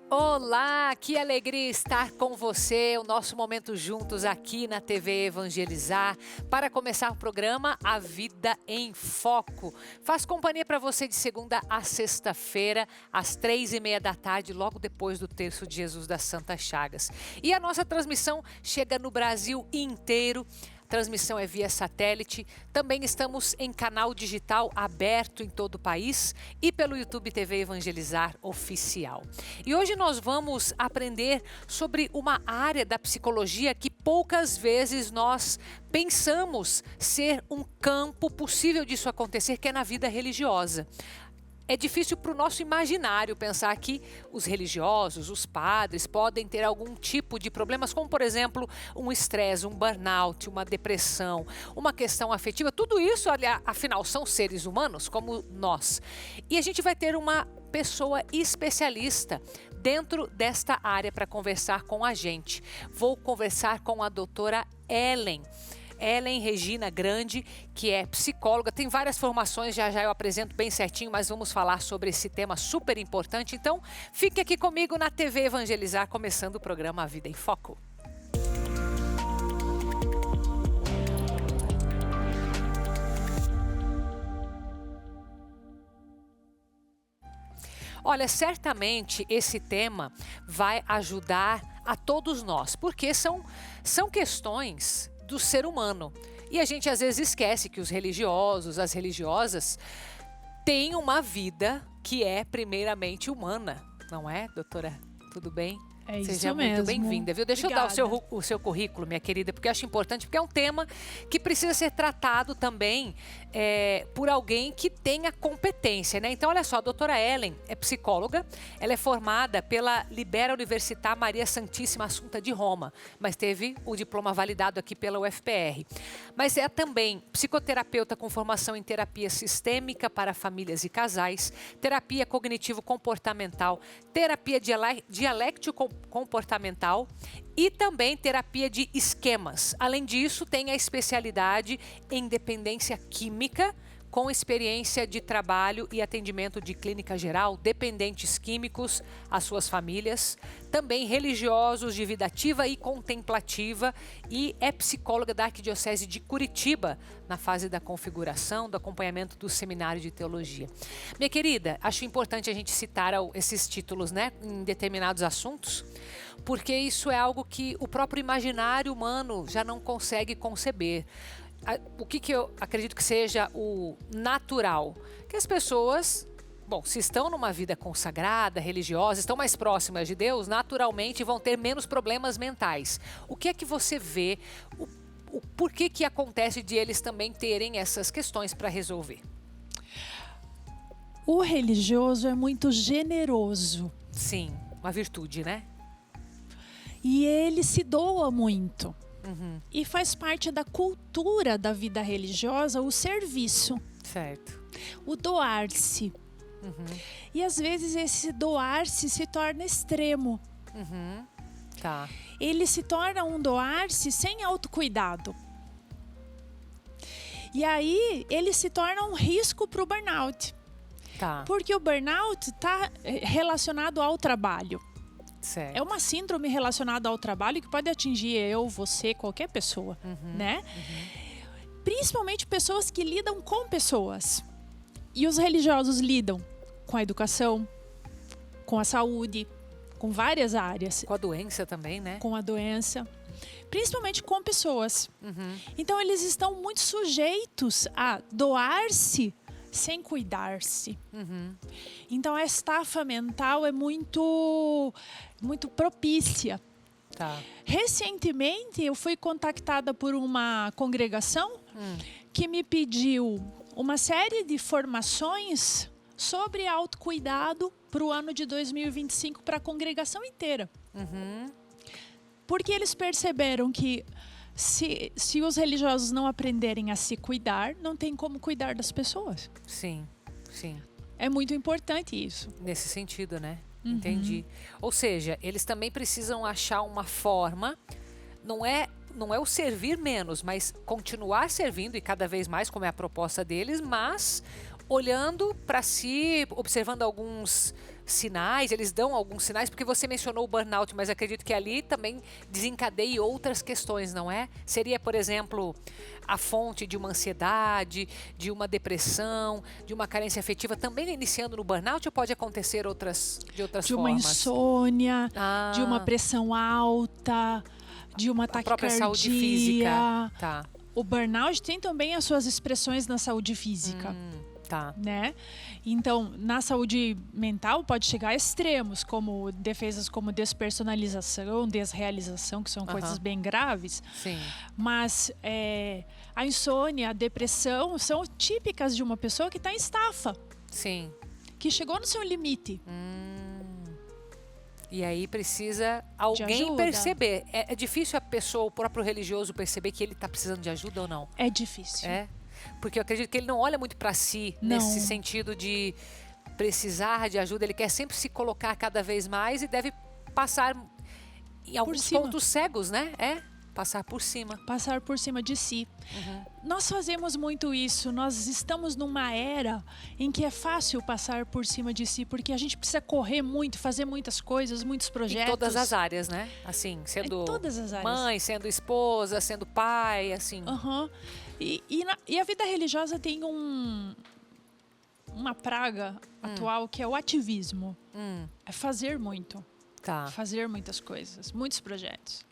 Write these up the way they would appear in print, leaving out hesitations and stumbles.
Olá, que alegria estar com você, o nosso momento juntos aqui na TV Evangelizar, para começar o programa A Vida em Foco. Faz companhia para você de segunda a sexta-feira, às 3h30 da tarde, logo depois do Terço de Jesus das Santas Chagas. E a nossa transmissão chega no Brasil inteiro. Transmissão é via satélite, também estamos em canal digital aberto em todo o país e pelo YouTube TV Evangelizar Oficial. E hoje nós vamos aprender sobre uma área da psicologia que poucas vezes nós pensamos ser um campo possível disso acontecer, que é na vida religiosa. É difícil para o nosso imaginário pensar que os religiosos, os padres, podem ter algum tipo de problemas, como, por exemplo, um estresse, um burnout, uma depressão, uma questão afetiva. Tudo isso, afinal, são seres humanos como nós. E a gente vai ter uma pessoa especialista dentro desta área para conversar com a gente. Vou conversar com a doutora Ellen Regina Grande, que é psicóloga, tem várias formações, já eu apresento bem certinho, mas vamos falar sobre esse tema super importante. Então, fique aqui comigo na TV Evangelizar, começando o programa A Vida em Foco. Olha, certamente esse tema vai ajudar a todos nós, porque são questões do ser humano. E a gente às vezes esquece que os religiosos, as religiosas, têm uma vida que é primeiramente humana, não é, doutora? Tudo bem? É isso Seja mesmo. muito bem-vinda, viu? Deixa Obrigada. eu dar o seu currículo, minha querida, porque eu acho importante, porque é um tema que precisa ser tratado também por alguém que tenha competência, né? Então, olha só, a doutora Ellen é psicóloga, ela é formada pela Libera Università Maria Santíssima Assunta de Roma, mas teve o diploma validado aqui pela UFPR. Mas é também psicoterapeuta com formação em terapia sistêmica para famílias e casais, terapia cognitivo-comportamental, terapia dialéctico-comportamental e também terapia de esquemas. Além disso, tem a especialidade em dependência química, com experiência de trabalho e atendimento de clínica geral, dependentes químicos, as suas famílias, também religiosos de vida ativa e contemplativa, e é psicóloga da Arquidiocese de Curitiba, na fase da configuração, do acompanhamento do seminário de teologia. Minha querida, acho importante a gente citar esses títulos, né, em determinados assuntos, porque isso é algo que o próprio imaginário humano já não consegue conceber. O que eu acredito que seja o natural? Que as pessoas, bom, se estão numa vida consagrada, religiosa, estão mais próximas de Deus, naturalmente vão ter menos problemas mentais. O que é que você vê, o porquê que acontece de eles também terem essas questões para resolver? O religioso é muito generoso. Sim, uma virtude, né? E ele se doa muito. Uhum. E faz parte da cultura da vida religiosa o serviço, Certo. o doar-se. Uhum. E às vezes esse doar-se se torna extremo. Uhum. Tá. Ele se torna um doar-se sem autocuidado. E aí ele se torna um risco para o burnout. Tá. Porque o burnout está relacionado ao trabalho. Certo. É uma síndrome relacionada ao trabalho que pode atingir eu, você, qualquer pessoa, né? Principalmente pessoas que lidam com pessoas. E os religiosos lidam com a educação, com a saúde, com várias áreas. Com a doença também, né? Com a doença. Principalmente com pessoas. Então eles estão muito sujeitos a doar-se sem cuidar-se. Então a estafa mental é muito propícia. Tá. Recentemente eu fui contactada por uma congregação que me pediu uma série de formações sobre autocuidado para o ano de 2025 para a congregação inteira. Porque eles perceberam que se os religiosos não aprenderem a se cuidar, não tem como cuidar das pessoas. Sim, sim. É muito importante isso. Nesse sentido, né? Entendi. Ou seja, eles também precisam achar uma forma, não é o servir menos, mas continuar servindo e cada vez mais, como é a proposta deles, mas olhando para si, observando alguns sinais, eles dão alguns sinais, porque você mencionou o burnout, mas acredito que ali também desencadeie outras questões, não é? Seria, por exemplo, a fonte de uma ansiedade, de uma depressão, de uma carência afetiva, também iniciando no burnout, ou pode acontecer de outras De uma formas? insônia, de uma pressão alta, de uma A própria saúde taquicardia. física. Tá. O burnout tem também as suas expressões na saúde física. Tá. Né? Então, na saúde mental pode chegar a extremos, como defesas como despersonalização, desrealização, que são coisas bem graves. Sim. Mas a insônia, a depressão são típicas de uma pessoa que está em estafa, Sim. que chegou no seu limite. E aí precisa alguém ajuda. perceber. É difícil a pessoa, o próprio religioso, perceber que ele está precisando de ajuda ou não? É difícil. É? Porque eu acredito que ele não olha muito para si, Não. nesse sentido de precisar de ajuda. Ele quer sempre se colocar cada vez mais e deve passar em alguns cima. pontos cegos, né? Passar por cima. Passar por cima de si. Nós fazemos muito isso. Nós estamos numa era em que é fácil passar por cima de si, porque a gente precisa correr muito, fazer muitas coisas, muitos projetos. Em todas as áreas, né? Assim, sendo Em todas as áreas. mãe, sendo esposa, sendo pai, assim. E a vida religiosa tem uma praga atual que é o ativismo. É fazer muito. Tá. Fazer muitas coisas, muitos projetos.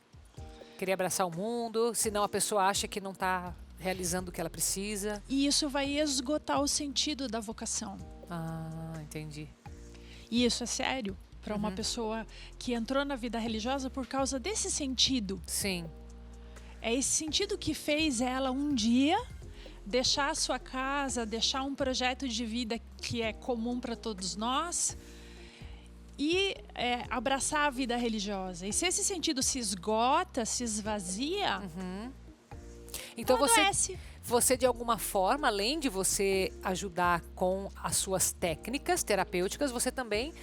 Querer abraçar o mundo, senão a pessoa acha que não está realizando o que ela precisa. E isso vai esgotar o sentido da vocação. Entendi. E isso é sério para uma pessoa que entrou na vida religiosa por causa desse sentido. Sim. É esse sentido que fez ela um dia deixar a sua casa, deixar um projeto de vida que é comum para todos nós e abraçar a vida religiosa. E se esse sentido se esgota, se esvazia, Então adoece. você de alguma forma, além de você ajudar com as suas técnicas terapêuticas, você também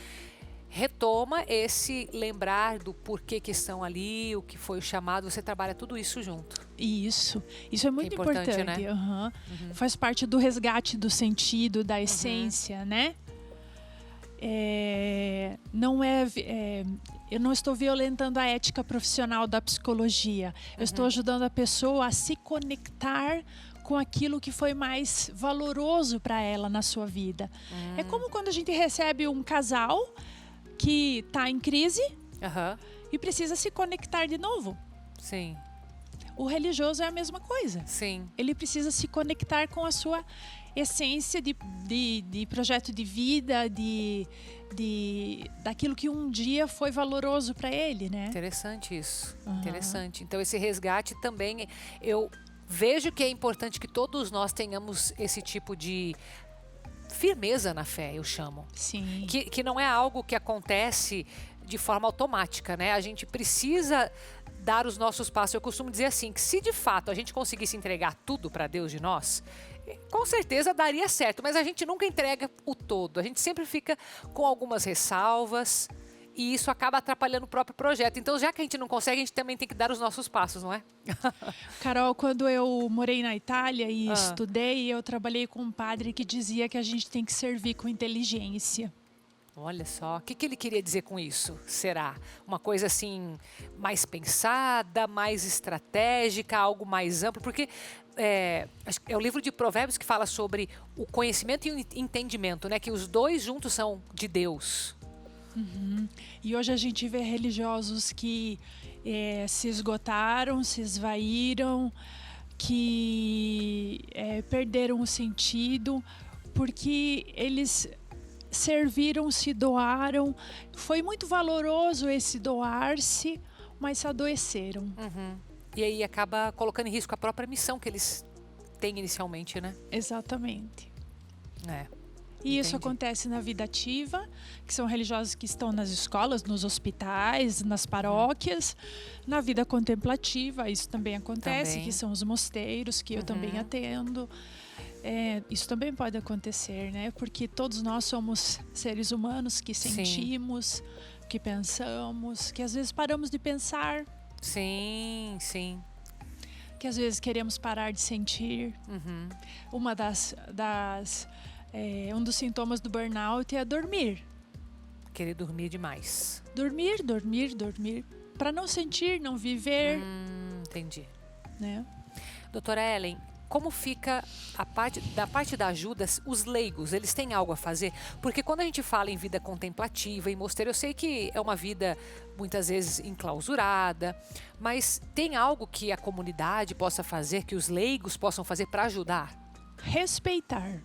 retoma esse lembrar do porquê que estão ali, o que foi o chamado, você trabalha tudo isso junto. Isso é muito importante, importante. né? Faz parte do resgate do sentido, da essência, né? Eu não estou violentando a ética profissional da psicologia. Eu estou ajudando a pessoa a se conectar com aquilo que foi mais valoroso para ela na sua vida. É como quando a gente recebe um casal que está em crise e precisa se conectar de novo. Sim. O religioso é a mesma coisa. Sim. Ele precisa se conectar com a sua essência de projeto de vida, daquilo que um dia foi valoroso para ele, né? Interessante isso. Interessante. Então esse resgate também, eu vejo que é importante que todos nós tenhamos esse tipo de firmeza na fé, eu chamo. Sim. Que não é algo que acontece de forma automática, né? A gente precisa dar os nossos passos. Eu costumo dizer assim, que se de fato a gente conseguisse entregar tudo para Deus de nós, com certeza daria certo, mas a gente nunca entrega o todo. A gente sempre fica com algumas ressalvas e isso acaba atrapalhando o próprio projeto. Então, já que a gente não consegue, a gente também tem que dar os nossos passos, não é? Carol, quando eu morei na Itália e estudei, eu trabalhei com um padre que dizia que a gente tem que servir com inteligência. Olha só, o que ele queria dizer com isso? Será uma coisa assim mais pensada, mais estratégica, algo mais amplo? Porque é o livro de Provérbios que fala sobre o conhecimento e o entendimento, né? Que os dois juntos são de Deus. E hoje a gente vê religiosos que se esgotaram, se esvaíram, que perderam o sentido, porque eles serviram, se doaram. Foi muito valoroso esse doar-se, mas se adoeceram. E aí acaba colocando em risco a própria missão que eles têm inicialmente, né? Exatamente. Entendi. E isso acontece na vida ativa, que são religiosos que estão nas escolas, nos hospitais, nas paróquias. Na vida contemplativa, isso também acontece, que são os mosteiros, que eu também atendo. Isso também pode acontecer, né? Porque todos nós somos seres humanos que sentimos, que pensamos, que às vezes paramos de pensar. Sim, sim. Que às vezes queremos parar de sentir. Um dos sintomas do burnout é dormir. Querer dormir demais. Dormir, dormir, dormir. Para não sentir, não viver. Entendi. Né? Doutora Ellen, como fica da parte da ajuda, os leigos, eles têm algo a fazer? Porque quando a gente fala em vida contemplativa, em mosteiro, eu sei que é uma vida muitas vezes enclausurada, mas tem algo que a comunidade possa fazer, que os leigos possam fazer para ajudar? Respeitar.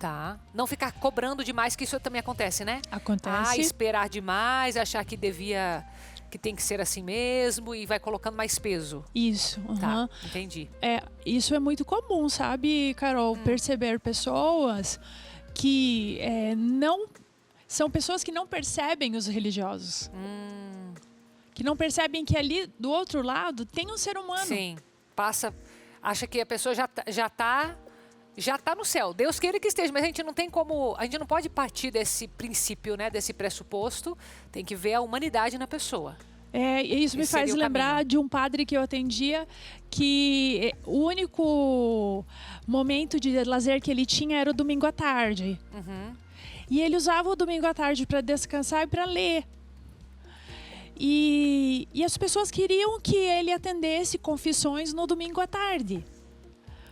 Tá. Não ficar cobrando demais, que isso também acontece, né? Acontece. Esperar demais, achar que que tem que ser assim mesmo e vai colocando mais peso. Isso. Tá, entendi. Isso é muito comum, sabe, Carol? Perceber pessoas que não... São pessoas que não percebem os religiosos. Que não percebem que ali, do outro lado, tem um ser humano. Sim. Acha que a pessoa já tá no céu. Deus queira que esteja, mas a gente não tem como... A gente não pode partir desse princípio, né? Desse pressuposto. Tem que ver a humanidade na pessoa. Isso me faz lembrar de um padre que eu atendia, que o único momento de lazer que ele tinha era o domingo à tarde. E ele usava o domingo à tarde para descansar e para ler. E as pessoas queriam que ele atendesse confissões no domingo à tarde.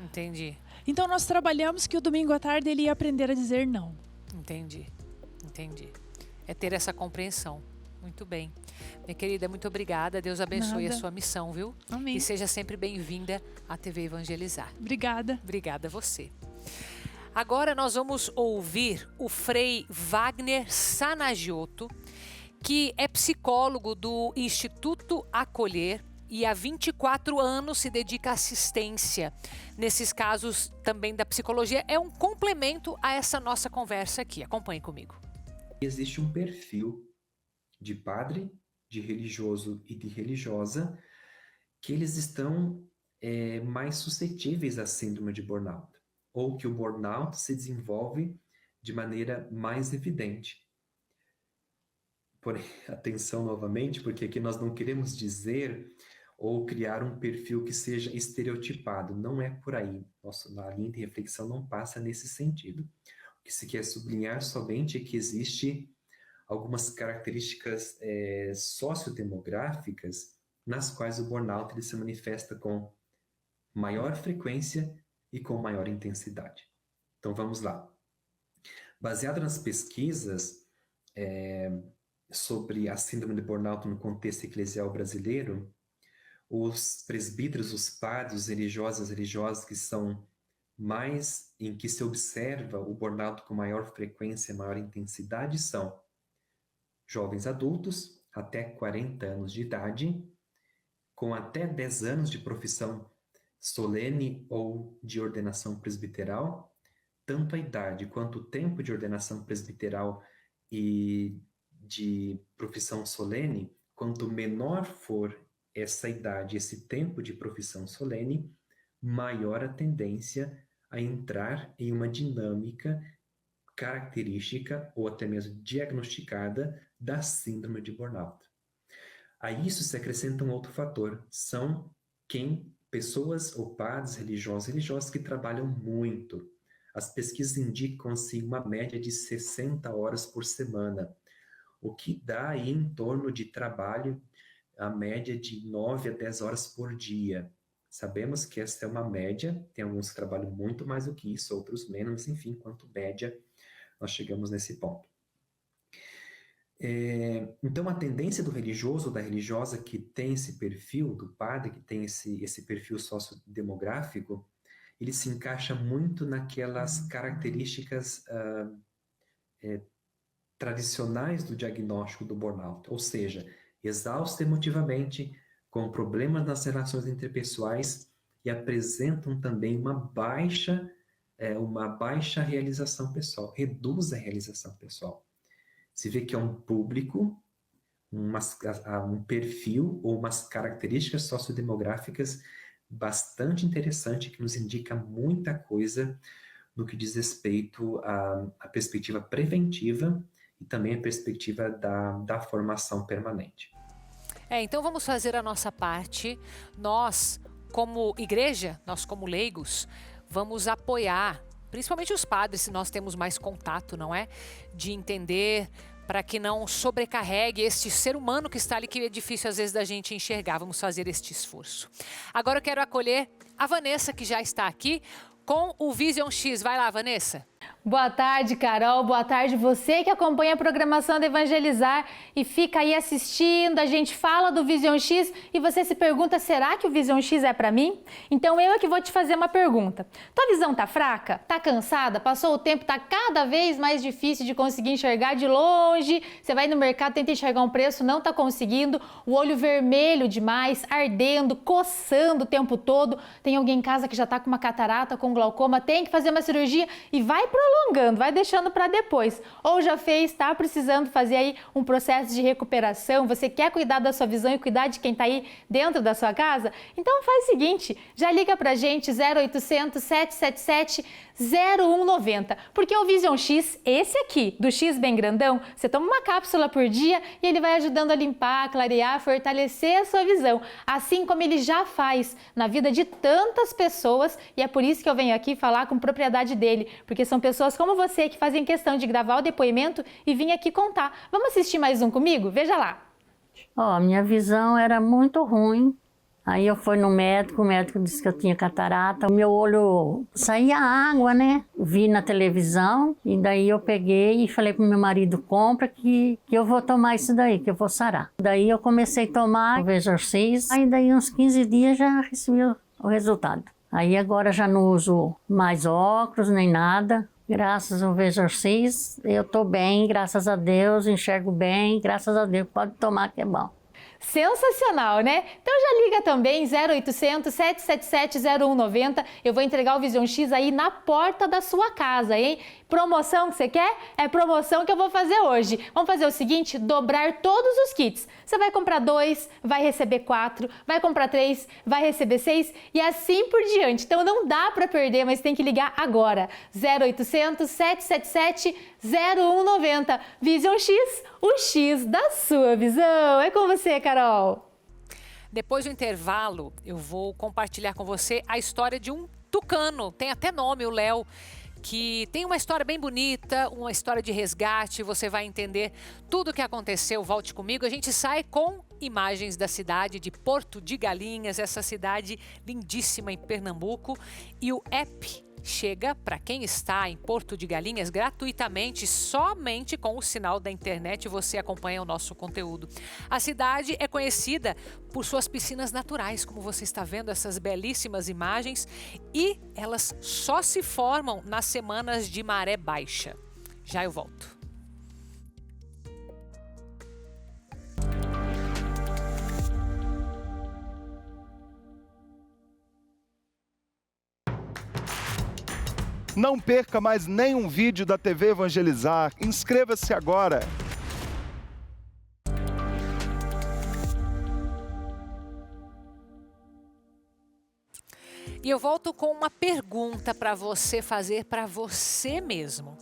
Entendi. Então nós trabalhamos que o domingo à tarde ele ia aprender a dizer não. Entendi. É ter essa compreensão. Muito bem. Minha querida, muito obrigada. Deus abençoe a sua missão, viu? Amém. E seja sempre bem-vinda à TV Evangelizar. Obrigada. Obrigada a você. Agora nós vamos ouvir o Frei Wagner Sanagiotto, que é psicólogo do Instituto Acolher e há 24 anos se dedica à assistência nesses casos também da psicologia. É um complemento a essa nossa conversa aqui. Acompanhe comigo. Existe um perfil de padre, de religioso e de religiosa que eles estão mais suscetíveis à síndrome de burnout, ou que o burnout se desenvolve de maneira mais evidente. Porém, atenção novamente, porque aqui nós não queremos dizer ou criar um perfil que seja estereotipado. Não é por aí. A linha de reflexão não passa nesse sentido. O que se quer sublinhar somente é que existe algumas características sociodemográficas nas quais o burnout ele se manifesta com maior frequência e com maior intensidade. Então vamos lá. Baseado nas pesquisas sobre a síndrome de burnout no contexto eclesial brasileiro, os presbíteros, os padres, os religiosas que são mais em que se observa o burnout com maior frequência e maior intensidade são jovens adultos até 40 anos de idade, com até 10 anos de profissão solene ou de ordenação presbiteral. Tanto a idade quanto o tempo de ordenação presbiteral e de profissão solene, quanto menor for essa idade, esse tempo de profissão solene, maior a tendência a entrar em uma dinâmica característica ou até mesmo diagnosticada da síndrome de burnout. A isso se acrescenta um outro fator, são pessoas ou padres religiosas que trabalham muito. As pesquisas indicam assim, uma média de 60 horas por semana, o que dá aí em torno de trabalho a média de 9 a 10 horas por dia. Sabemos que essa é uma média, tem alguns que trabalham muito mais do que isso, outros menos, enfim, quanto média, nós chegamos nesse ponto. Então, a tendência do religioso ou da religiosa que tem esse perfil, do padre que tem esse perfil sociodemográfico, ele se encaixa muito naquelas características tradicionais do diagnóstico do burnout, ou seja, exausto emotivamente, com problemas nas relações interpessoais e apresentam também uma baixa realização pessoal, reduz a realização pessoal. Se vê que é um público, um perfil ou umas características sociodemográficas bastante interessante que nos indica muita coisa no que diz respeito à perspectiva preventiva e também a perspectiva da formação permanente. Então vamos fazer a nossa parte. Nós, como igreja, nós como leigos, vamos apoiar, principalmente os padres, se nós temos mais contato, não é? De entender para que não sobrecarregue este ser humano que está ali, que é difícil às vezes da gente enxergar. Vamos fazer este esforço. Agora eu quero acolher a Vanessa, que já está aqui com o Vision X. Vai lá, Vanessa. Boa tarde, Carol. Boa tarde você que acompanha a programação do Evangelizar e fica aí assistindo. A gente fala do Vision X e você se pergunta, será que o Vision X é para mim? Então eu é que vou te fazer uma pergunta. Tua visão tá fraca? Tá cansada? Passou o tempo, tá cada vez mais difícil de conseguir enxergar de longe? Você vai no mercado, tenta enxergar um preço, não tá conseguindo. O olho vermelho demais, ardendo, coçando o tempo todo. Tem alguém em casa que já tá com uma catarata, com glaucoma, tem que fazer uma cirurgia e vai prolongando, vai deixando para depois. Ou já fez, está precisando fazer aí um processo de recuperação, você quer cuidar da sua visão e cuidar de quem está aí dentro da sua casa? Então faz o seguinte, já liga pra gente 0800 777 0190, porque o Vision X, esse aqui, do X bem grandão, você toma uma cápsula por dia e ele vai ajudando a limpar, clarear, fortalecer a sua visão, assim como ele já faz na vida de tantas pessoas, e é por isso que eu venho aqui falar com propriedade dele, porque são pessoas como você que fazem questão de gravar o depoimento e vir aqui contar. Vamos assistir mais um comigo? Veja lá. Ó, minha visão era muito ruim. Aí eu fui no médico, o médico disse que eu tinha catarata. O meu olho saía água, né? Vi na televisão e daí eu peguei e falei pro meu marido, compra que eu vou tomar isso daí, que eu vou sarar. Daí eu comecei a tomar o Vision X, aí daí uns 15 dias já recebi o resultado. Aí agora já não uso mais óculos nem nada. Graças ao Vision X, eu tô bem, graças a Deus, enxergo bem, graças a Deus, pode tomar que é bom. Sensacional, né? Então já liga também 0800 777 0190. Eu vou entregar o Vision X aí na porta da sua casa, hein? Promoção que você quer? É promoção que eu vou fazer hoje. Vamos fazer o seguinte, dobrar todos os kits. Você vai comprar 2, vai receber 4, vai comprar 3, vai receber 6 e assim por diante. Então não dá para perder, mas tem que ligar agora. 0800 777 0190. Vision X, o X da sua visão. É com você, Carol. Depois do intervalo, eu vou compartilhar com você a história de um tucano. Tem até nome, o Léo, que tem uma história bem bonita, uma história de resgate. Você vai entender tudo o que aconteceu. Volte comigo. A gente sai com imagens da cidade de Porto de Galinhas, essa cidade lindíssima em Pernambuco. E o app chega para quem está em Porto de Galinhas gratuitamente, somente com o sinal da internet você acompanha o nosso conteúdo. A cidade é conhecida por suas piscinas naturais, como você está vendo essas belíssimas imagens, e elas só se formam nas semanas de maré baixa. Já eu volto. Não perca mais nenhum vídeo da TV Evangelizar. Inscreva-se agora. E eu volto com uma pergunta para você fazer para você mesmo.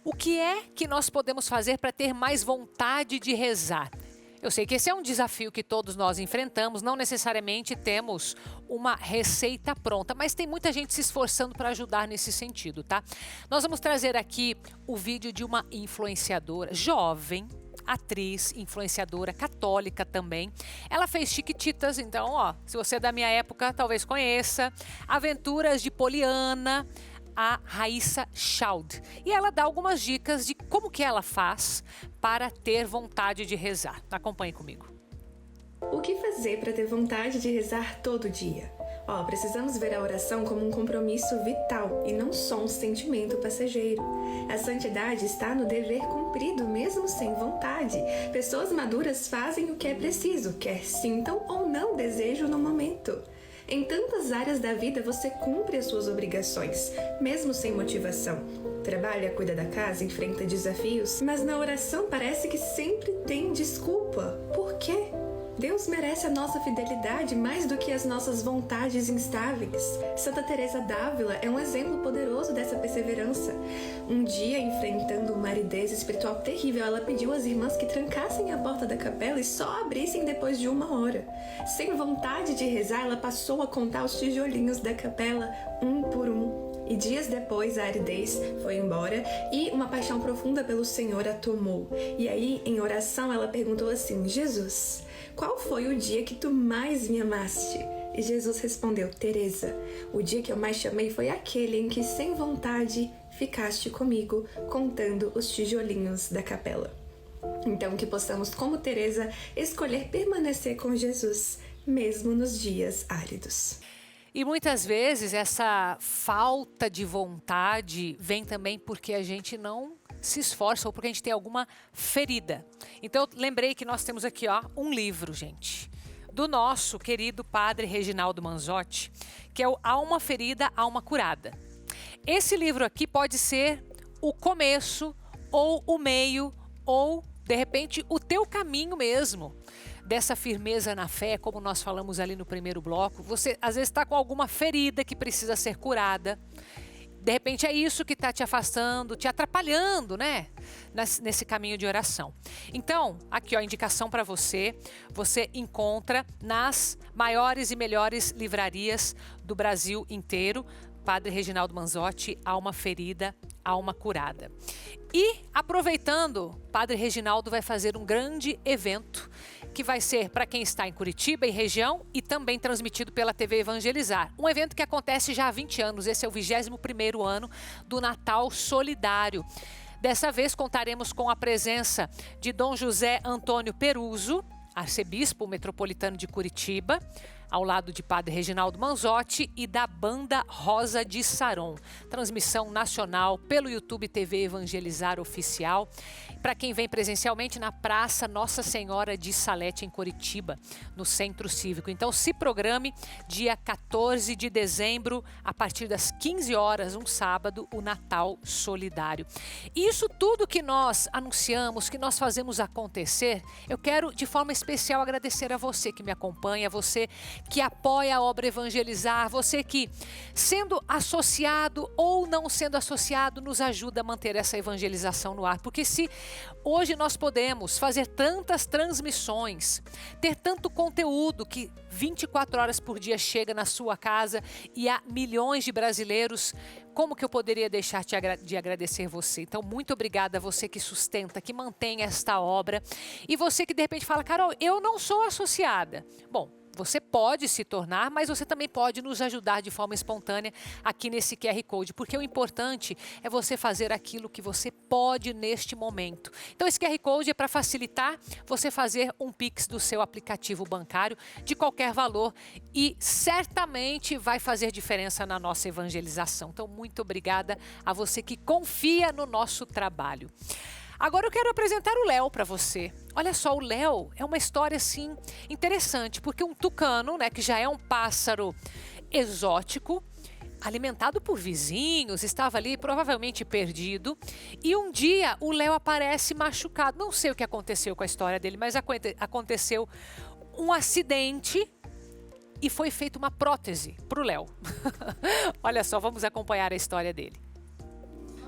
O que é que nós podemos fazer para ter mais vontade de rezar? Eu sei que esse é um desafio que todos nós enfrentamos, não necessariamente temos uma receita pronta, mas tem muita gente se esforçando para ajudar nesse sentido, tá? Nós vamos trazer aqui o vídeo de uma influenciadora jovem, atriz, influenciadora católica também. Ela fez Chiquititas, então, ó, se você é da minha época, talvez conheça. Aventuras de Poliana, a Raíssa Schaud. E ela dá algumas dicas de como que ela faz para ter vontade de rezar. Acompanhe comigo. O que fazer para ter vontade de rezar todo dia? Precisamos ver a oração como um compromisso vital e não só um sentimento passageiro. A santidade está no dever cumprido, mesmo sem vontade. Pessoas maduras fazem o que é preciso, quer sintam ou não desejo no momento. Em tantas áreas da vida você cumpre as suas obrigações, mesmo sem motivação. Trabalha, cuida da casa, enfrenta desafios, mas na oração parece que sempre tem desculpa. Por quê? Deus merece a nossa fidelidade mais do que as nossas vontades instáveis. Santa Teresa d'Ávila é um exemplo poderoso dessa perseverança. Um dia, enfrentando uma aridez espiritual terrível, ela pediu às irmãs que trancassem a porta da capela e só abrissem depois de 1 hora. Sem vontade de rezar, ela passou a contar os tijolinhos da capela, um por um. E dias depois a aridez foi embora e uma paixão profunda pelo Senhor a tomou. E aí, em oração, ela perguntou assim: Jesus, qual foi o dia que tu mais me amaste? E Jesus respondeu: Teresa, o dia que eu mais te amei foi aquele em que, sem vontade, ficaste comigo, contando os tijolinhos da capela. Então, que possamos, como Teresa, escolher permanecer com Jesus, mesmo nos dias áridos. E muitas vezes essa falta de vontade vem também porque a gente não se esforça ou porque a gente tem alguma ferida. Então, eu lembrei que nós temos aqui um livro, gente, do nosso querido padre Reginaldo Manzotti, que é o Alma Ferida, Alma Curada. Esse livro aqui pode ser o começo ou o meio ou, de repente, o teu caminho mesmo dessa firmeza na fé, como nós falamos ali no primeiro bloco. Você às vezes está com alguma ferida que precisa ser curada. De repente é isso que está te afastando, te atrapalhando, né? Nesse caminho de oração. Então, aqui a indicação para você. Você encontra nas maiores e melhores livrarias do Brasil inteiro. Padre Reginaldo Manzotti, Alma Ferida, Alma Curada. E, aproveitando, Padre Reginaldo vai fazer um grande evento que vai ser para quem está em Curitiba e região e também transmitido pela TV Evangelizar. Um evento que acontece já há 20 anos, esse é o 21º ano do Natal Solidário. Dessa vez contaremos com a presença de Dom José Antônio Peruso, arcebispo metropolitano de Curitiba, ao lado de Padre Reginaldo Manzotti e da Banda Rosa de Saron. Transmissão nacional pelo YouTube TV Evangelizar Oficial. Para quem vem presencialmente na Praça Nossa Senhora de Salete, em Curitiba, no Centro Cívico. Então se programe dia 14 de dezembro, a partir das 15 horas, um sábado, o Natal Solidário. E isso tudo que nós anunciamos, que nós fazemos acontecer, eu quero de forma especial agradecer a você que me acompanha, você que apoia a obra Evangelizar, você que, sendo associado ou não sendo associado, nos ajuda a manter essa evangelização no ar. Porque se hoje nós podemos fazer tantas transmissões, ter tanto conteúdo que 24 horas por dia chega na sua casa e há milhões de brasileiros, como que eu poderia deixar de agradecer você? Então, muito obrigada a você que sustenta, que mantém esta obra. E você que de repente fala: Carol, eu não sou associada. Bom, você pode se tornar, mas você também pode nos ajudar de forma espontânea aqui nesse QR Code, porque o importante é você fazer aquilo que você pode neste momento. Então esse QR Code é para facilitar você fazer um Pix do seu aplicativo bancário de qualquer valor e certamente vai fazer diferença na nossa evangelização. Então muito obrigada a você que confia no nosso trabalho. Agora eu quero apresentar o Léo para você. Olha só, o Léo é uma história assim interessante, porque um tucano, né, que já é um pássaro exótico, alimentado por vizinhos, estava ali provavelmente perdido, e um dia o Léo aparece machucado. Não sei o que aconteceu com a história dele, mas aconteceu um acidente e foi feita uma prótese para o Léo. Olha só, vamos acompanhar a história dele.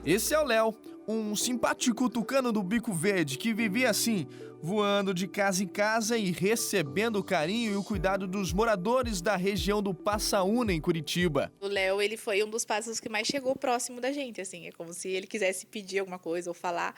Esse é o Léo, um simpático tucano do bico verde que vivia assim, voando de casa em casa e recebendo o carinho e o cuidado dos moradores da região do Passaúna, em Curitiba. O Léo, ele foi um dos pássaros que mais chegou próximo da gente, assim, é como se ele quisesse pedir alguma coisa ou falar,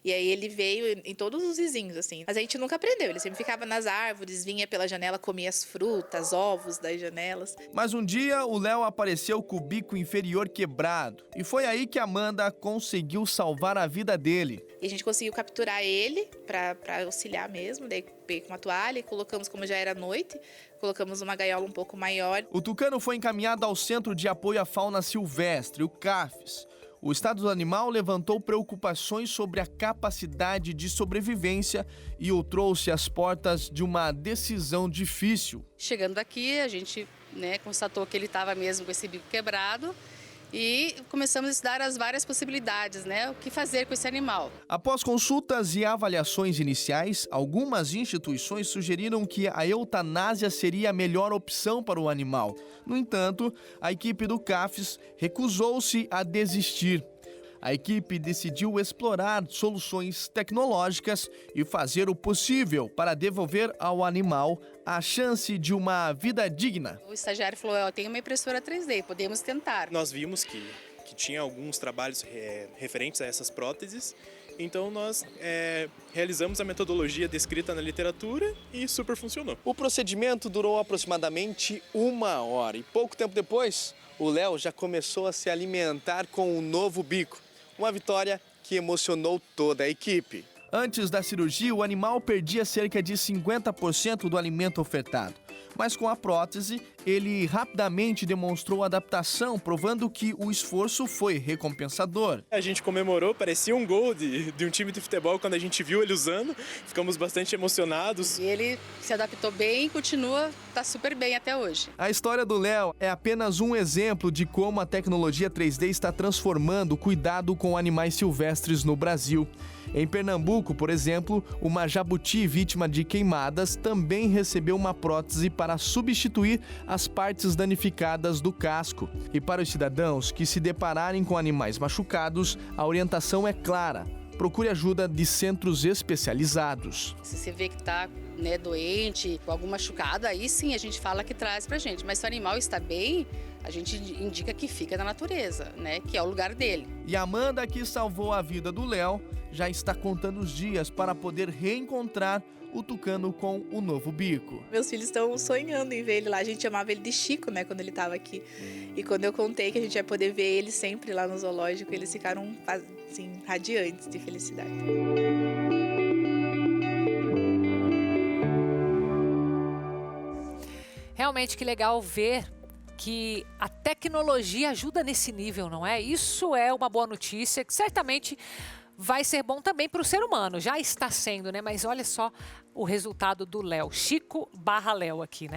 e aí ele veio em todos os vizinhos, assim. Mas a gente nunca aprendeu, ele sempre ficava nas árvores, vinha pela janela, comia as frutas, ovos das janelas. Mas um dia o Léo apareceu com o bico inferior quebrado, e foi aí que a Amanda conseguiu salvar a vida dele. E a gente conseguiu capturar ele para auxiliar mesmo, daí peguei com uma toalha e colocamos, como já era noite, colocamos uma gaiola um pouco maior. O tucano foi encaminhado ao Centro de Apoio à Fauna Silvestre, o CAFES. O estado do animal levantou preocupações sobre a capacidade de sobrevivência e o trouxe às portas de uma decisão difícil. Chegando aqui, a gente constatou que ele estava mesmo com esse bico quebrado. E começamos a estudar as várias possibilidades, o que fazer com esse animal. Após consultas e avaliações iniciais, algumas instituições sugeriram que a eutanásia seria a melhor opção para o animal. No entanto, a equipe do CAFES recusou-se a desistir. A equipe decidiu explorar soluções tecnológicas e fazer o possível para devolver ao animal a chance de uma vida digna. O estagiário falou: tem uma impressora 3D, podemos tentar. Nós vimos que que tinha alguns trabalhos referentes a essas próteses. Então nós realizamos a metodologia descrita na literatura e super funcionou. O procedimento durou aproximadamente 1 hora e pouco tempo depois, o Léo já começou a se alimentar com o novo bico. Uma vitória que emocionou toda a equipe. Antes da cirurgia, o animal perdia cerca de 50% do alimento ofertado. Mas com a prótese, ele rapidamente demonstrou adaptação, provando que o esforço foi recompensador. A gente comemorou, parecia um gol de um time de futebol quando a gente viu ele usando. Ficamos bastante emocionados. E ele se adaptou bem e tá super bem até hoje. A história do Léo é apenas um exemplo de como a tecnologia 3D está transformando o cuidado com animais silvestres no Brasil. Em Pernambuco, por exemplo, uma jabuti vítima de queimadas também recebeu uma prótese para substituir as partes danificadas do casco. E para os cidadãos que se depararem com animais machucados, a orientação é clara: procure ajuda de centros especializados. Se você vê que está doente, com algum machucado, aí sim a gente fala que traz pra gente. Mas se o animal está bem, a gente indica que fica na natureza, que é o lugar dele. E a Amanda, que salvou a vida do Léo, já está contando os dias para poder reencontrar o tucano com o novo bico. Meus filhos estão sonhando em ver ele lá. A gente chamava ele de Chico, quando ele estava aqui. E quando eu contei que a gente ia poder ver ele sempre lá no zoológico, eles ficaram, assim, radiantes de felicidade. Realmente que legal ver que a tecnologia ajuda nesse nível, não é? Isso é uma boa notícia, que certamente vai ser bom também para o ser humano. Já está sendo, Mas olha só o resultado do Léo. Chico/Léo aqui,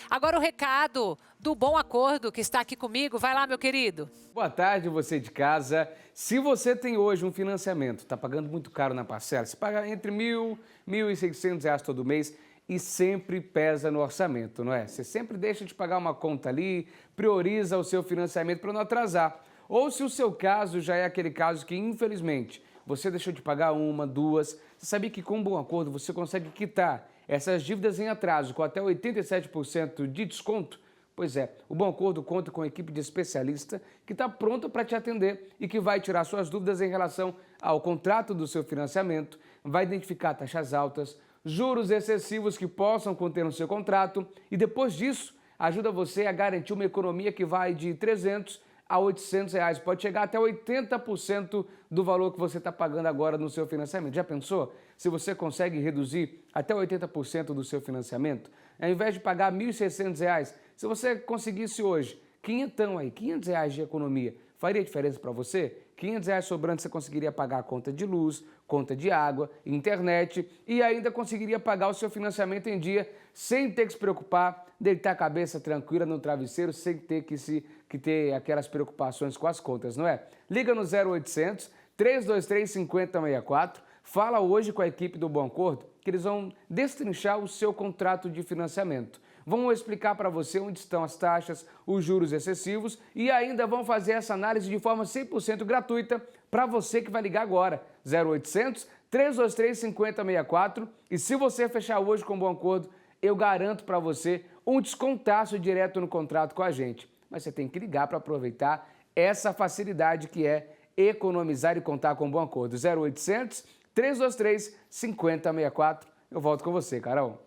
Agora o recado do Bom Acordo, que está aqui comigo. Vai lá, meu querido. Boa tarde, você de casa. Se você tem hoje um financiamento, está pagando muito caro na parcela, você paga entre R$1.000 e R$1.600 todo mês e sempre pesa no orçamento, não é? Você sempre deixa de pagar uma conta ali, prioriza o seu financiamento para não atrasar. Ou se o seu caso já é aquele caso que, infelizmente, você deixou de pagar 1, 2, você sabia que com um Bom Acordo você consegue quitar essas dívidas em atraso com até 87% de desconto? Pois é, o Bom Acordo conta com uma equipe de especialista que está pronta para te atender e que vai tirar suas dúvidas em relação ao contrato do seu financiamento, vai identificar taxas altas, juros excessivos que possam conter no seu contrato e depois disso ajuda você a garantir uma economia que vai de R$300 a R$800, pode chegar até 80% do valor que você está pagando agora no seu financiamento. Já pensou? Se você consegue reduzir até 80% do seu financiamento, ao invés de pagar R$1.600, se você conseguisse hoje R$500 de economia, faria diferença para você? R$500 sobrando, você conseguiria pagar a conta de luz, conta de água, internet e ainda conseguiria pagar o seu financiamento em dia sem ter que se preocupar, deitar a cabeça tranquila no travesseiro, sem ter que ter aquelas preocupações com as contas, não é? Liga no 0800 323 5064, fala hoje com a equipe do Bom Acordo que eles vão destrinchar o seu contrato de financiamento. Vão explicar para você onde estão as taxas, os juros excessivos e ainda vão fazer essa análise de forma 100% gratuita para você que vai ligar agora. 0800 323 5064 e se você fechar hoje com um Bom Acordo, eu garanto para você um descontaço direto no contrato com a gente. Mas você tem que ligar para aproveitar essa facilidade que é economizar e contar com um Bom Acordo. 0800 323 5064. Eu volto com você, Carol.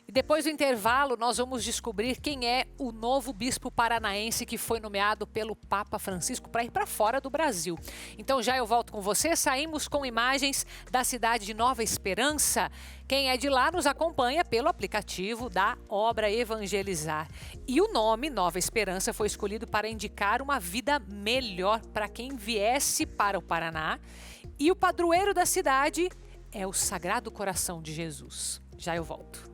E depois do intervalo, nós vamos descobrir quem é o novo bispo paranaense que foi nomeado pelo Papa Francisco para ir para fora do Brasil. Então já eu volto com você, saímos com imagens da cidade de Nova Esperança. Quem é de lá nos acompanha pelo aplicativo da Obra Evangelizar. E o nome Nova Esperança foi escolhido para indicar uma vida melhor para quem viesse para o Paraná. E o padroeiro da cidade é o Sagrado Coração de Jesus. Já eu volto.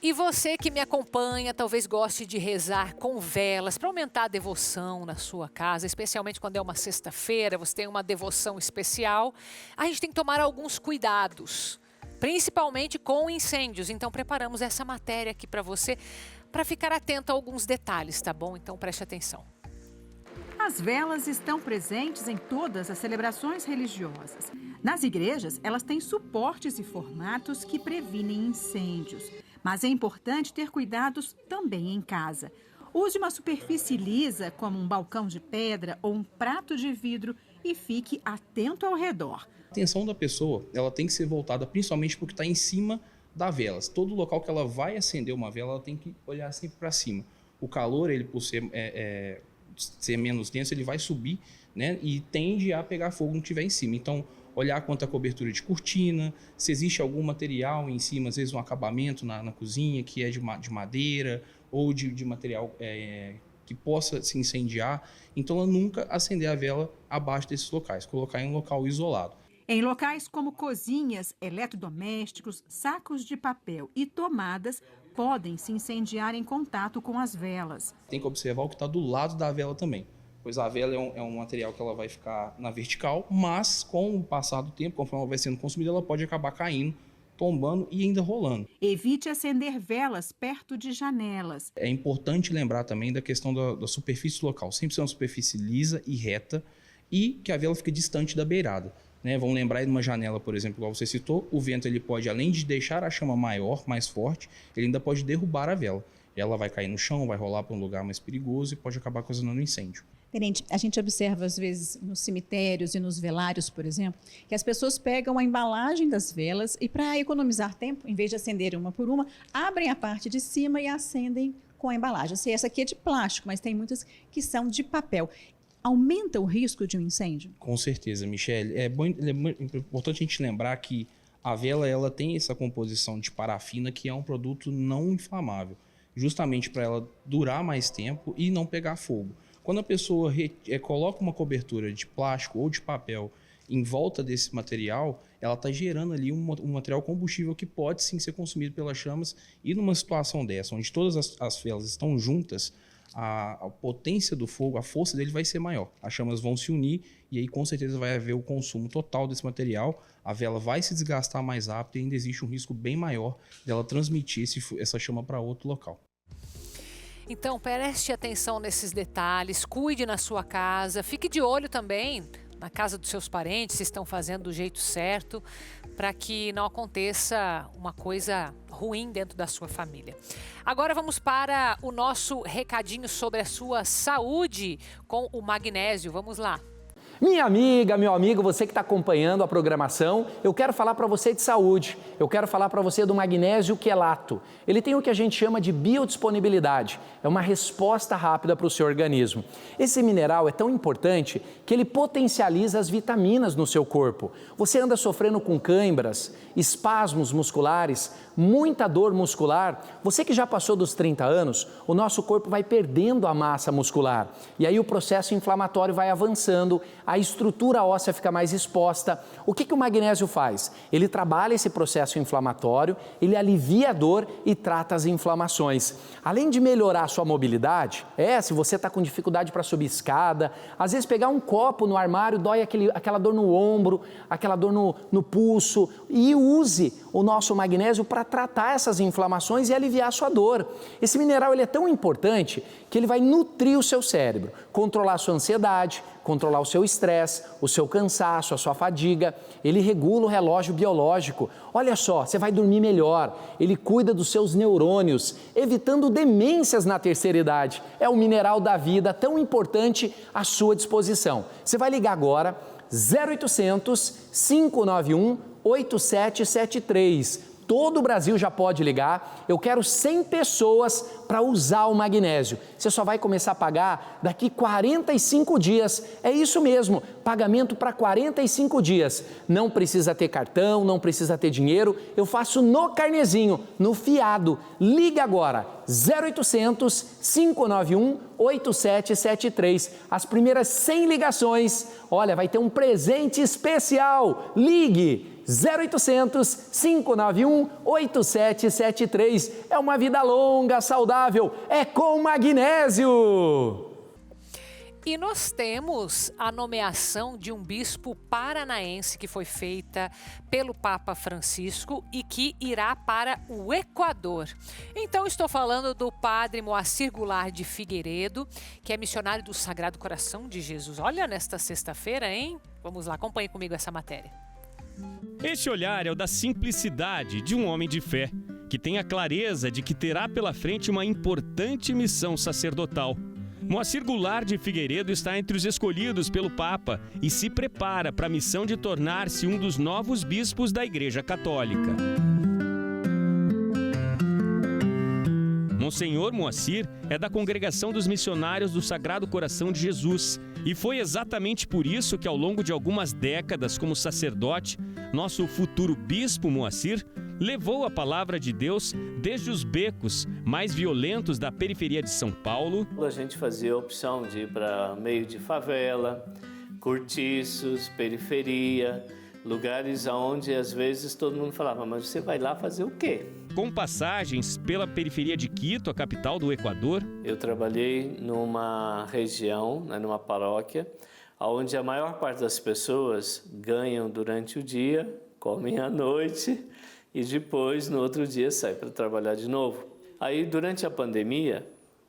E E você que me acompanha, talvez goste de rezar com velas para aumentar a devoção na sua casa, especialmente quando é uma sexta-feira, você tem uma devoção especial. A gente tem que tomar alguns cuidados, principalmente com incêndios. Então preparamos essa matéria aqui para você, para ficar atento a alguns detalhes, tá bom? Então preste atenção. As velas estão presentes em todas as celebrações religiosas. Nas igrejas, elas têm suportes e formatos que previnem incêndios. Mas é importante ter cuidados também em casa. Use uma superfície lisa, como um balcão de pedra ou um prato de vidro, e fique atento ao redor. A atenção da pessoa, ela tem que ser voltada principalmente porque está em cima da vela. Todo local que ela vai acender uma vela, ela tem que olhar sempre para cima. O calor, ele por ser menos denso, ele vai subir, né, e tende a pegar fogo no que estiver em cima. Então, olhar quanto a cobertura de cortina, se existe algum material em cima, às vezes um acabamento na cozinha que é de madeira ou de material que possa se incendiar. Então, ela nunca acender a vela abaixo desses locais, colocar em um local isolado. Em locais como cozinhas, eletrodomésticos, sacos de papel e tomadas, podem se incendiar em contato com as velas. Tem que observar o que está do lado da vela também, pois a vela é um material que ela vai ficar na vertical, mas com o passar do tempo, conforme ela vai sendo consumida, ela pode acabar caindo, tombando e ainda rolando. Evite acender velas perto de janelas. É importante lembrar também da questão da superfície local, sempre ser uma superfície lisa e reta e que a vela fique distante da beirada. Né, vamos lembrar de uma janela, por exemplo, igual você citou, o vento ele pode, além de deixar a chama maior, mais forte, ele ainda pode derrubar a vela. Ela vai cair no chão, vai rolar para um lugar mais perigoso e pode acabar causando um incêndio. Tenente, a gente observa às vezes nos cemitérios e nos velários, por exemplo, que as pessoas pegam a embalagem das velas e, para economizar tempo, em vez de acenderem uma por uma, abrem a parte de cima e acendem com a embalagem. Assim, essa aqui é de plástico, mas tem muitas que são de papel. Aumenta o risco de um incêndio? Com certeza, Michele. É importante a gente lembrar que a vela ela tem essa composição de parafina, que é um produto não inflamável, justamente para ela durar mais tempo e não pegar fogo. Quando a pessoa coloca uma cobertura de plástico ou de papel em volta desse material, ela está gerando ali um material combustível que pode sim ser consumido pelas chamas, e numa situação dessa, onde todas as velas estão juntas, a potência do fogo, a força dele vai ser maior. As chamas vão se unir e aí com certeza vai haver o consumo total desse material, a vela vai se desgastar mais rápido e ainda existe um risco bem maior dela transmitir essa chama para outro local. Então preste atenção nesses detalhes, cuide na sua casa, fique de olho também na casa dos seus parentes, se estão fazendo do jeito certo, para que não aconteça uma coisa ruim dentro da sua família. Agora vamos para o nosso recadinho sobre a sua saúde com o magnésio. Vamos lá. Minha amiga, meu amigo, você que está acompanhando a programação, eu quero falar para você de saúde. Eu quero falar para você do magnésio quelato. Ele tem o que a gente chama de biodisponibilidade. É uma resposta rápida para o seu organismo. Esse mineral é tão importante que ele potencializa as vitaminas no seu corpo. Você anda sofrendo com cãibras, espasmos musculares, muita dor muscular. Você que já passou dos 30 anos, o nosso corpo vai perdendo a massa muscular. E aí o processo inflamatório vai avançando, a estrutura óssea fica mais exposta. O que o magnésio faz? Ele trabalha esse processo inflamatório, ele alivia a dor e trata as inflamações. Além de melhorar a sua mobilidade, se você está com dificuldade para subir escada, às vezes pegar um copo no armário dói aquela dor no ombro, aquela dor no pulso, e use o nosso magnésio para tratar essas inflamações e aliviar a sua dor. Esse mineral ele é tão importante que ele vai nutrir o seu cérebro, controlar a sua ansiedade, controlar o seu estresse, o seu cansaço, a sua fadiga. Ele regula o relógio biológico. Olha só, você vai dormir melhor. Ele cuida dos seus neurônios, evitando demências na terceira idade. É o mineral da vida, tão importante à sua disposição. Você vai ligar agora, 0800 591 8773. Todo o Brasil já pode ligar. Eu quero 100 pessoas para usar o magnésio. Você só vai começar a pagar daqui 45 dias. É isso mesmo, pagamento para 45 dias. Não precisa ter cartão, não precisa ter dinheiro. Eu faço no carnezinho, no fiado. Liga agora, 0800 591 8773. As primeiras 100 ligações, olha, vai ter um presente especial. Ligue! 0800 591 8773. É uma vida longa, saudável, é com magnésio. E nós temos a nomeação de um bispo paranaense que foi feita pelo Papa Francisco e que irá para o Equador. Então estou falando do padre Moacir Goulart de Figueiredo, que é missionário do Sagrado Coração de Jesus. Olha, nesta sexta-feira, hein? Vamos lá, acompanhe comigo essa matéria. Este olhar é o da simplicidade de um homem de fé, que tem a clareza de que terá pela frente uma importante missão sacerdotal. Moacir Goulart de Figueiredo está entre os escolhidos pelo Papa e se prepara para a missão de tornar-se um dos novos bispos da Igreja Católica. Monsenhor Moacir é da Congregação dos Missionários do Sagrado Coração de Jesus e foi exatamente por isso que, ao longo de algumas décadas como sacerdote, nosso futuro bispo Moacir levou a palavra de Deus desde os becos mais violentos da periferia de São Paulo. A gente fazia a opção de ir para meio de favela, cortiços, periferia, lugares onde às vezes todo mundo falava, mas você vai lá fazer o quê? Com passagens pela periferia de Quito, a capital do Equador. Eu trabalhei numa região, numa paróquia, onde a maior parte das pessoas ganham durante o dia, comem à noite e depois, no outro dia, saem para trabalhar de novo. Aí, durante a pandemia,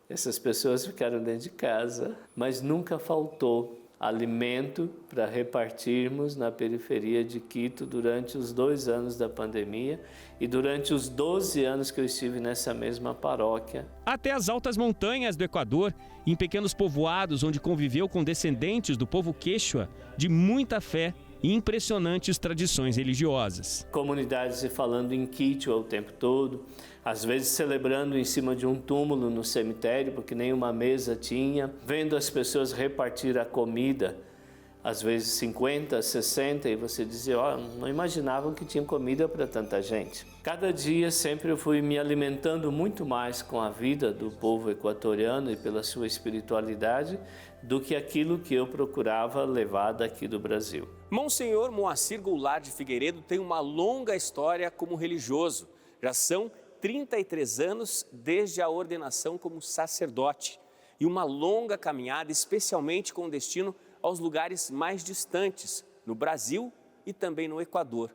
essas pessoas ficaram dentro de casa, mas nunca faltou alimento para repartirmos na periferia de Quito durante os 2 anos da pandemia e durante os 12 anos que eu estive nessa mesma paróquia. Até as altas montanhas do Equador, em pequenos povoados onde conviveu com descendentes do povo quechua de muita fé e impressionantes tradições religiosas. Comunidades falando em Quechua o tempo todo, às vezes celebrando em cima de um túmulo no cemitério, porque nenhuma mesa tinha, vendo as pessoas repartir a comida, às vezes 50, 60, e você dizia, não imaginavam que tinha comida para tanta gente. Cada dia sempre eu fui me alimentando muito mais com a vida do povo equatoriano e pela sua espiritualidade, do que aquilo que eu procurava levar daqui do Brasil. Monsenhor Moacir Goulart de Figueiredo tem uma longa história como religioso. Já são 33 anos desde a ordenação como sacerdote e uma longa caminhada, especialmente com destino aos lugares mais distantes, no Brasil e também no Equador.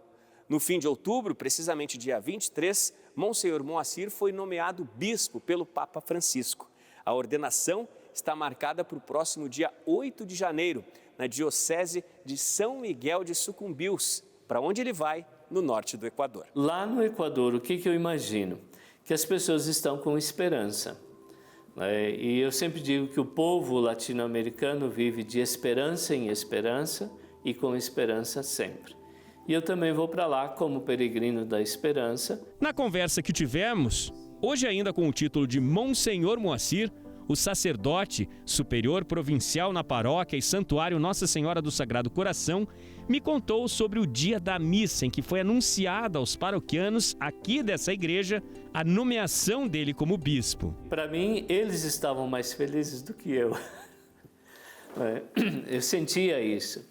No fim de outubro, precisamente dia 23, Monsenhor Moacir foi nomeado bispo pelo Papa Francisco. A ordenação está marcada para o próximo dia 8 de janeiro, na Diocese de São Miguel de Sucumbios, para onde ele vai, no norte do Equador. Lá no Equador, o que eu imagino? Que as pessoas estão com esperança. E eu sempre digo que o povo latino-americano vive de esperança em esperança e com esperança sempre. E eu também vou para lá como peregrino da esperança. Na conversa que tivemos, hoje ainda com o título de Monsenhor Moacir, o sacerdote superior provincial na paróquia e santuário Nossa Senhora do Sagrado Coração, me contou sobre o dia da missa em que foi anunciada aos paroquianos aqui dessa igreja a nomeação dele como bispo. Para mim, eles estavam mais felizes do que eu. Eu sentia isso.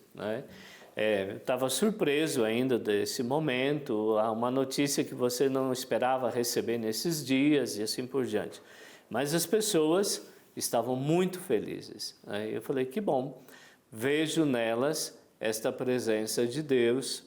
Estava surpreso ainda desse momento, uma notícia que você não esperava receber nesses dias e assim por diante. Mas as pessoas estavam muito felizes. Eu falei, que bom, vejo nelas esta presença de Deus,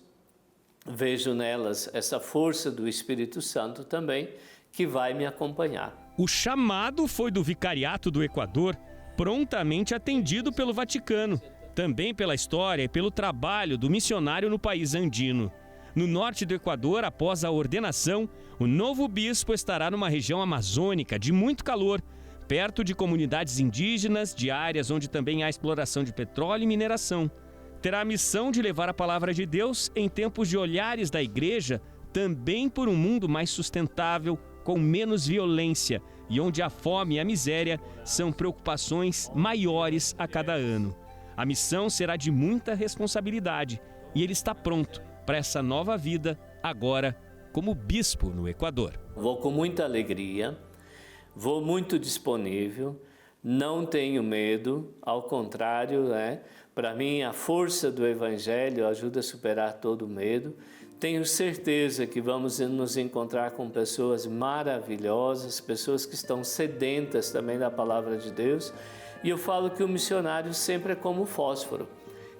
vejo nelas essa força do Espírito Santo também, que vai me acompanhar. O chamado foi do Vicariato do Equador, prontamente atendido pelo Vaticano, também pela história e pelo trabalho do missionário no país andino. No norte do Equador, após a ordenação, o novo bispo estará numa região amazônica de muito calor, perto de comunidades indígenas, de áreas onde também há exploração de petróleo e mineração. Terá a missão de levar a palavra de Deus em tempos de olhares da igreja, também por um mundo mais sustentável, com menos violência e onde a fome e a miséria são preocupações maiores a cada ano. A missão será de muita responsabilidade e ele está pronto para essa nova vida, agora como bispo no Equador. Vou com muita alegria, vou muito disponível, não tenho medo, ao contrário, para mim a força do Evangelho ajuda a superar todo o medo. Tenho certeza que vamos nos encontrar com pessoas maravilhosas, pessoas que estão sedentas também da palavra de Deus. E eu falo que o missionário sempre é como fósforo.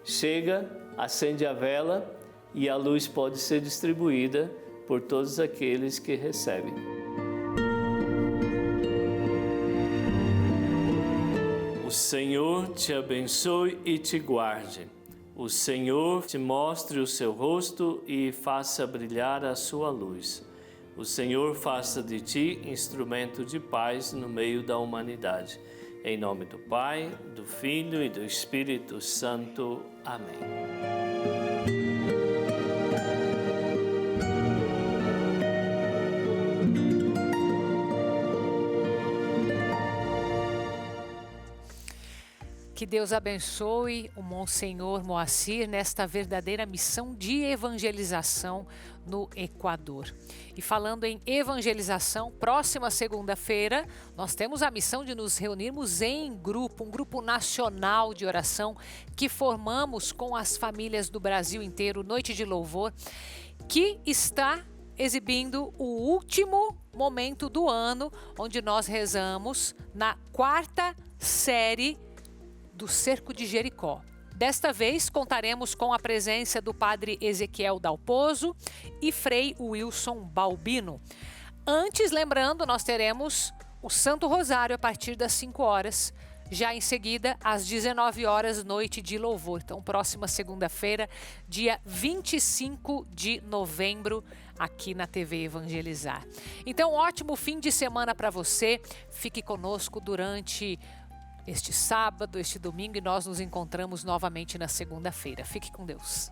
Chega, acende a vela e a luz pode ser distribuída por todos aqueles que recebem. O Senhor te abençoe e te guarde. O Senhor te mostre o seu rosto e faça brilhar a sua luz. O Senhor faça de ti instrumento de paz no meio da humanidade. Em nome do Pai, do Filho e do Espírito Santo. Amém. Que Deus abençoe o Monsenhor Moacir nesta verdadeira missão de evangelização no Equador. E falando em evangelização, próxima segunda-feira nós temos a missão de nos reunirmos em grupo, um grupo nacional de oração que formamos com as famílias do Brasil inteiro, Noite de Louvor, que está exibindo o último momento do ano, onde nós rezamos na 4ª série do Cerco de Jericó. Desta vez, contaremos com a presença do padre Ezequiel Dalpozo e Frei Wilson Balbino. Antes, lembrando, nós teremos o Santo Rosário a partir das 5 horas. Já em seguida, às 19 horas, Noite de Louvor. Então, próxima segunda-feira, dia 25 de novembro, aqui na TV Evangelizar. Então, ótimo fim de semana para você. Fique conosco durante este sábado, este domingo, e nós nos encontramos novamente na segunda-feira. Fique com Deus.